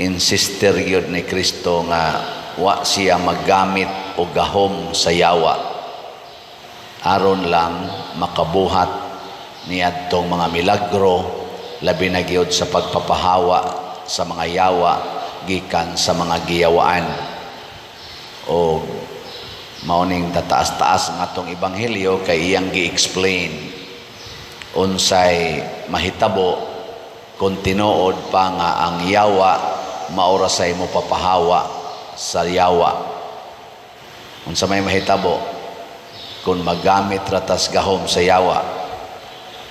insister gyud ni Kristo nga wa siya maggamit og gahom sa yawa aron lang makabuhat niadtong mga milagro, labi na gyud sa pagpapahawa sa mga yawa gikan sa mga giyawaan. O mauning tataas-taas ng atong ebanghelyo kay iyang gi-explain unsay mahitabo kung tinuod pa nga ang yawa maorasay mo papahawa sa yawa. Unsa may mahitabo kung maggamit ratas gahom sa yawa,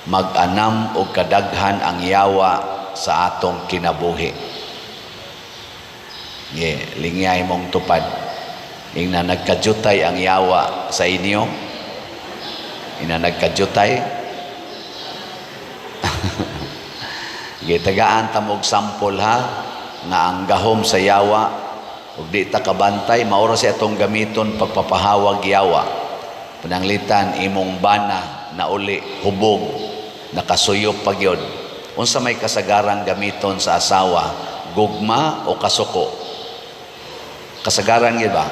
mag-anam og kadaghan ang yawa sa atong kinabuhi. Lingyay mong tupad. Ing na nagkadyutay ang yawa sa inyo, ina nagkadyutay. Gitagaan ta mog sample ha nga ang gahom sa yawa ug di ta kabantay maoro sa atong gamiton pagpapahawag yawa. Pananglitan imong bana na uli hubog nakasuyop pagyod. Unsa may kasagarang gamiton sa asawa, gugma o kasuko? Kasagaran gyud ba?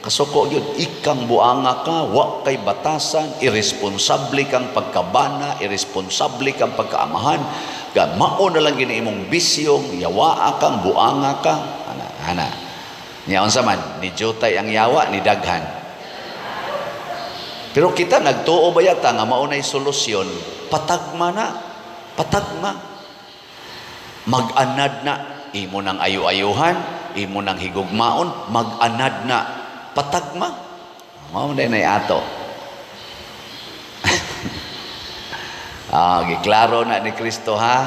Kasuko yun, ikang buanga ka, wa kay batasan, irresponsable kang pagkabana, irresponsable kang pagkaamahan, mao na lang gini imong bisyong, yawa kang, buanga ka, ana. Niya unsa man, ni jutay ang yawa, ni daghan. Pero kita nagtuo ba yata nga mao nay solusyon, patagma. Mag-anad na, imo nang ayu-ayuhan, imo nang higugmaon, mag-anad na, patagma. Mao na ato. Giklaro na ni Kristo ha,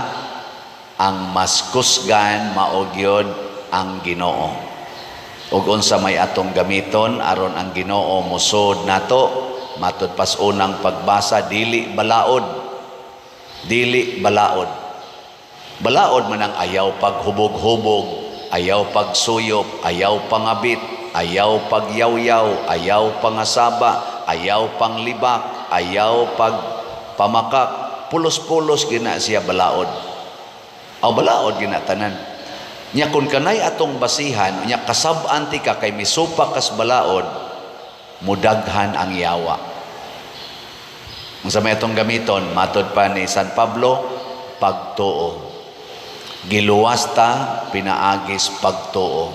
ang mas kusgan mao gyud ang Ginoo. Ug unsa may atong gamiton aron ang Ginoo musod nato, matud pas unang pagbasa, dili balaod. Balaod man ang ayaw paghubog-hubog, ayaw pagsuyop, ayaw pangabit, ayaw pagyawyaw, ayaw pangasaba, ayaw panglibak, ayaw pagpamakak, pulos-pulos gina siya balaod. Balaod gina tanan. Nya kun kanay atong basihan, nya kasab-an ti ka kay misupa kas balaod, mudaghan ang yawa. Unsa may atong gamiton, matud pa ni San Pablo, pagtuo. Giluwas ta, pinaagis pagtuo.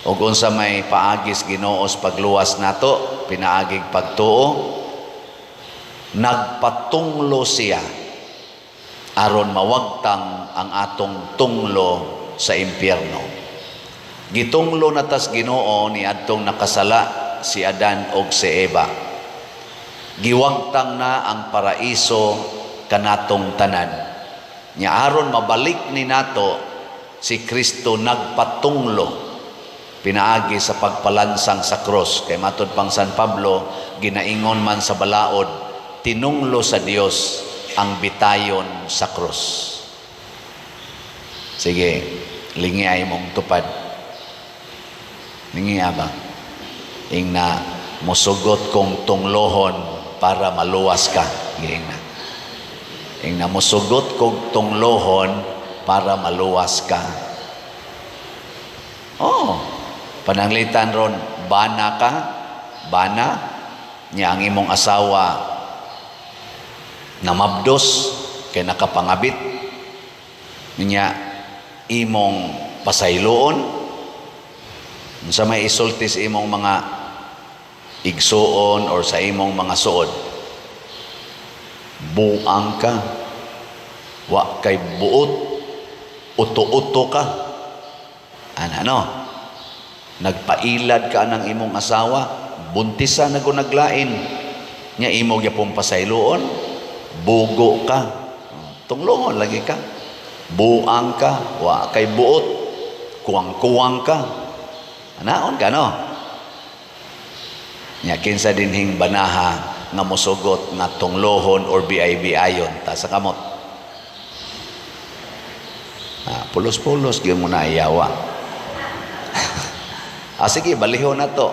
O unsa may paagis Ginoos pagluwas nato, pinaagig pagtuo, nagpatunglo siya aron mawagtang ang atong tunglo sa impyerno. Gitunglo na tas Ginoo ni adtong nakasala si Adan og si Eva. Giwagtang na ang paraiso kanatong tanan. Nya aron mabalik ni nato, si Kristo nagpatunglo pinaagi sa pagpalansang sa cross. Kay matud pang San Pablo, ginaingon man sa balaod, tinunglo sa Dios ang bitayon sa cross. Sige, lingiay mong tupad. Lingiya ba? Ing na musugot kong tunglohon para maluwas ka. Ing na musugot kong tunglohon para maluwas ka. Pananglitan ron, bana ka, bana, niya ang imong asawa na mabdos kay nakapangabit, niya imong pasayloon, sa may isultis imong mga igsuon or sa imong mga suod, buang ka, wa kay buot, uto-uto ka, nagpailad ka ng imong asawa, buntisan na kung naglain, niya imong yapong pasayloon, bugo ka, tunglohon lagi ka, buang ka, wa kay buot, kuwang-kuwang ka, anaon ka niya kinsa dinhing banaha nga musugot nga tunglohon or biay-biayon ta sa kamot. Pulos-pulos gyud mo na iyawa. Sige, balihon na to.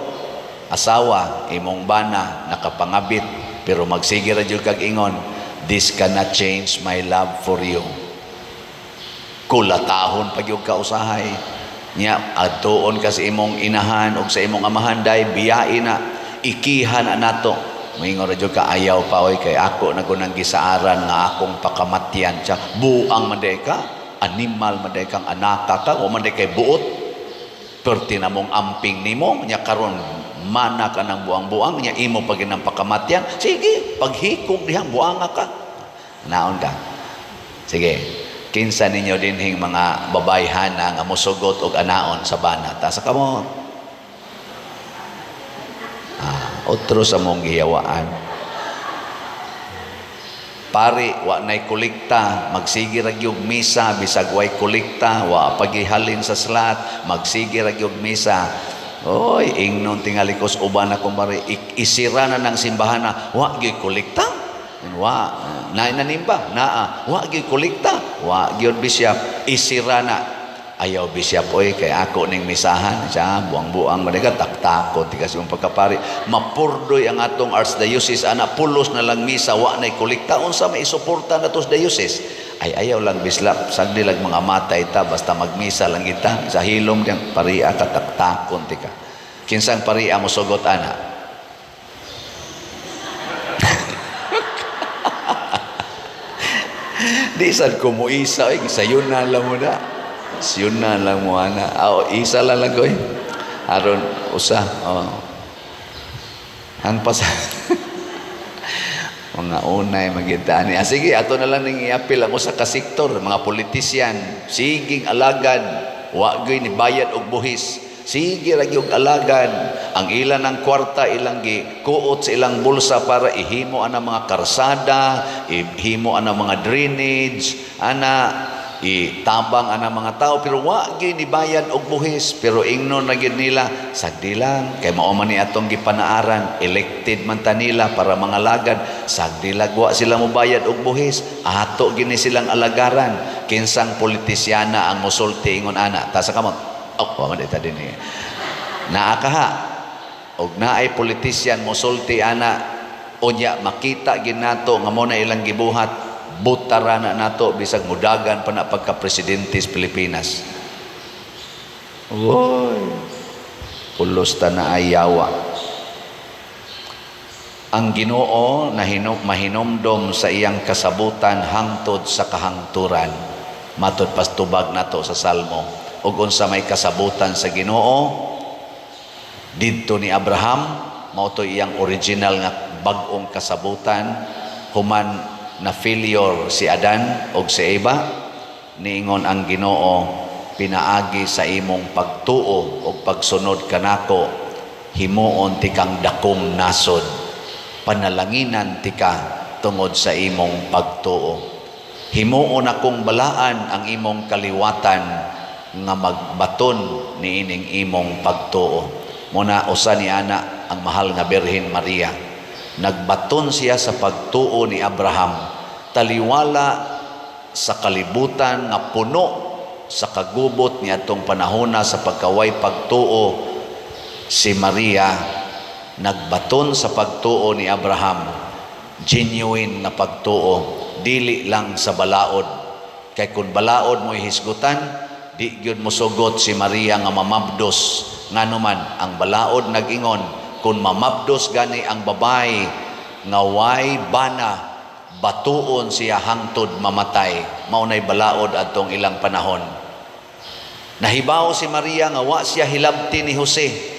Asawa, imong bana, nakapangabit, pero magsige ra jud kag ingon, This cannot change my love for you. Kulatahon pag yung kausahay. Nya, atuon ka sa imong inahan o sa imong amahan, dahil biyain na, ikihan na nato. Moingon radyo ka, ayaw pa, oy, kay ako na gunang gisaaran nga akong pakamatyan siya. Buang manday ka, animal manday kang anaka ka, o manday kay buot. Perti na mong amping nimo, nya karon mana ka ng buang-buang, nya imo pag ng pakamatyan. Sige, paghikog dihang buanga ka. Naon ka. Sige. Kinsa ninyo dinhing mga babayhana nga mosugot og anaon sa banat. Asa ka mo? Otro sa mong giyawaan. Pari, wa nay kolekta, magsige ra gyud misa bisag way kolekta, wa pagihalin sa slat, magsige ra gyud misa. Oy, ingnon tingali kos uban akong pare, isira na ng simbahan na, wa gyud kolekta. Wa nanimba naa wa gyud kolekta, wa gyud bisyap, isira na. Ayaw bisyap, oy, kay ako ning misahan siya buang-buang madega taktakot ti kasi yung pagkapari mapurdoy ang atong archdiocese ana pulos na lang misa, wa nay kolekta. Unsa may isuporta natos diocese? Ay ayaw lang bislap, sagdi lang mga matay ta basta magmisa lang kita sa hilom diyang paria ka taktakon ti ka. Kinsang paria mo sugot ana? Di sad ko mo isa, sayon na lang mo na. Sayon na lang mo ana. Isa lang ko aron usa. Han pa sa mga unay magitani. Sige, ato na lang ning iapil ang usa ka sektor, mga politisyan. Siging alagad, wa gyud ni bayad og buhis. Sige ra gyud alagad. Ang ilan ng kwarta ilang gikuot sa ilang bulsa para ihimo ana mga karsada, ihimo ana mga drainage, ana itabang ana mga tao, pero wa gyud ni bayad og buhis. Pero ingnon na gyud nila, sagdi lang kay mao man ni atong gipanaaran, elected man ta nila para mga lagad, sagdi lang wa sila mo bayad og buhis, ato gini silang alagaran. Kinsang politisyana ang mosulti ingon ana, ta sa kamot. Wa man ita dinhi. Naa ka ha. Og naay politisyan mosulti ana, unya makita gid nato nga mo na ilang gibuhat, butara na nato bisag mudagan pa na pagka-presidente sa Pilipinas. Oy. Pulos ta na ayawa. Ang Ginoo na mahinomdom sa iyang kasabutan hangtod sa kahangturan. Matod pastubag nato sa Salmo. Ug unsa may kasabutan sa Ginoo didto ni Abraham, mao to iyang original nga bag-ong kasabutan. Human na failure si Adan og si Eva, niingon ang Ginoo, pinaagi sa imong pagtuo og pagsunod kanako, himuon ti kang dakong nasod, panalanginan ti ka tungod sa imong pagtuo. Himuon akong balaan ang imong kaliwatan nga magbaton ni ining imong pagtuo. Muna usa ni ana ang mahal nga Birhen Maria. Nagbaton siya sa pagtuo ni Abraham. Taliwala sa kalibutan nga puno sa kagubot niadtong panahona sa pagkaway pagtuo, si Maria nagbaton sa pagtuo ni Abraham. Genuine na pagtuo, dili lang sa balaod. Kay kun balaod mo ihisgutan, di gyud mosugot si Maria nga mamabdos. Ngano man ang balaod nag-ingon, kung mamabdos gani ang babay nga way bana, batuon siya hangtod mamatay. Maunay balaod adtong ilang panahon. Nahibaw si Maria nga wa siya hilabti ni Jose.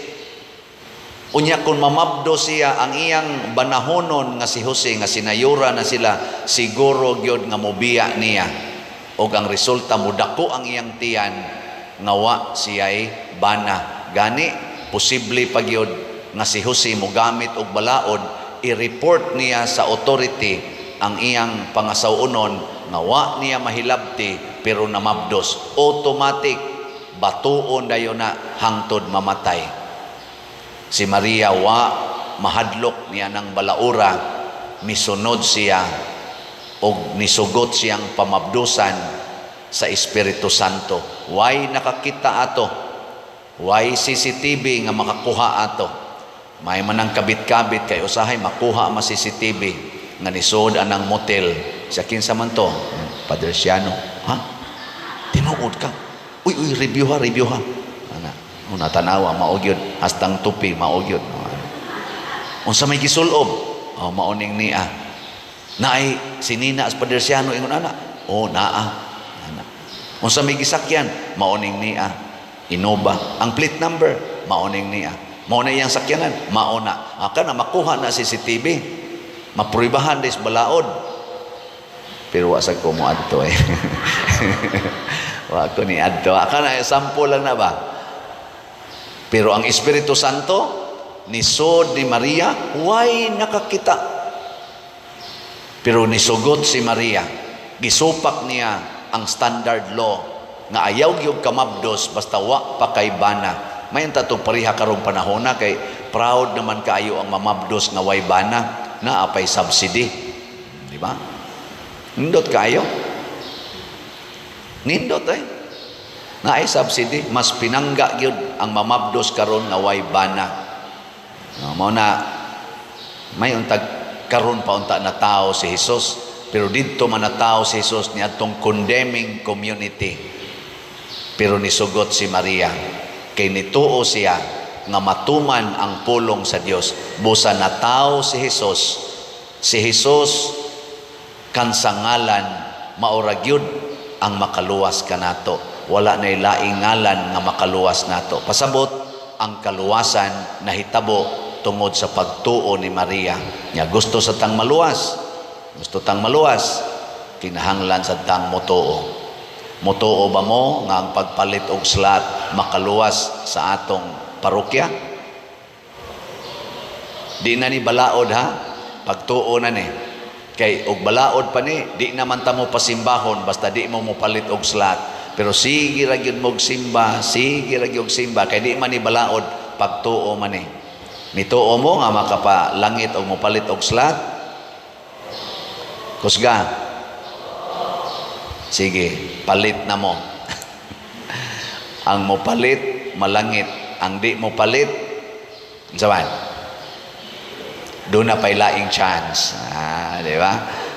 Unya kung mamabdos siya, ang iyang banahonon nga si Jose nga sinayura na sila, siguro gyud nga mobiya niya. O ang resulta mudako ang iyang tiyan nga wa siya'y bana. Gani posible pagyod nga si Jose mo gamit og balaod, i-report niya sa authority ang iyang pangasawunon nga wa niya mahilabti pero namabdos. Automatic batuon dayon na hangtod mamatay. Si Maria wa mahadlok niya ng balaura, misunod siya og nisugot siyang pamabdusan sa Espiritu Santo. Way nakakita ato, way CCTV nga makakuha ato. May manang kabit-kabit kay usahay makuha ma CCTV. nga nisod anang motel. Sa kinsa man to? Padre Siano. Ha? Tinuod ka? Uy, review ha. Ana, una tanawa, maogyod. Hastang tupi, maogyod. Unsa may gisulob? Maoning niya. Naay, sinina as Padre Siano, ingon ana. Naa. Ana. Unsa may gisakyan? Maoning niya. Innova. Ang plate number, maoning niya. Mauna iyang sakyanan, mauna. Aka na makuha na CCTV. Mapruibahan des balaod. Pero wasag ko mo adto Wa ko ni adto. Aka na sample lang na ba? Pero ang Espiritu Santo nisod ni Maria, way nakakita. Pero nisugot si Maria. Gisupak niya ang standard law nga ayaw gyud kamabdos basta wa pa kay bana. May tatong pariha karong panahon na kay proud naman kaayo ang mamabdos nga way bana na apay subsidy. Di ba? Nindot kayo. Nindot na ay subsidy. Mas pinangga yun ang mamabdos karon nga way bana. Mao na may untag karon pa unta na tao si Jesus. Pero dito man na tao si Jesus niadtong condemning community. Pero nisugot si Maria. Kay nituo siya nga matuman ang pulong sa Dios. Busa na tao si Jesus kansa ngalan maura gyud ang makaluwas kanato. Wala nay laing ngalan nga makaluwas nato. Pasabot ang kaluwasan nahitabo tungod sa pagtuo ni Maria. Nya gusto sa tang maluwas. Gusto tang maluwas. Kinahanglan sa tang motuo. Motuo ba mo nga ang pagpalit og slot makaluwas sa atong parokya? Di na ni balaod ha, pagtuo na ni. Kay og balaod pa ni, di naman ta mo pasimbahon basta di mo palit og slot. Pero sige ra gyud mo simba, kay di man ni balaod pagtuo man ni. Nituo mo nga makapalangit og mo palit og slot. Kusga. Sige, palit na mo. Ang mo palit, malangit. Ang di mo palit, saban? Doon na pay laing chance. Di ba?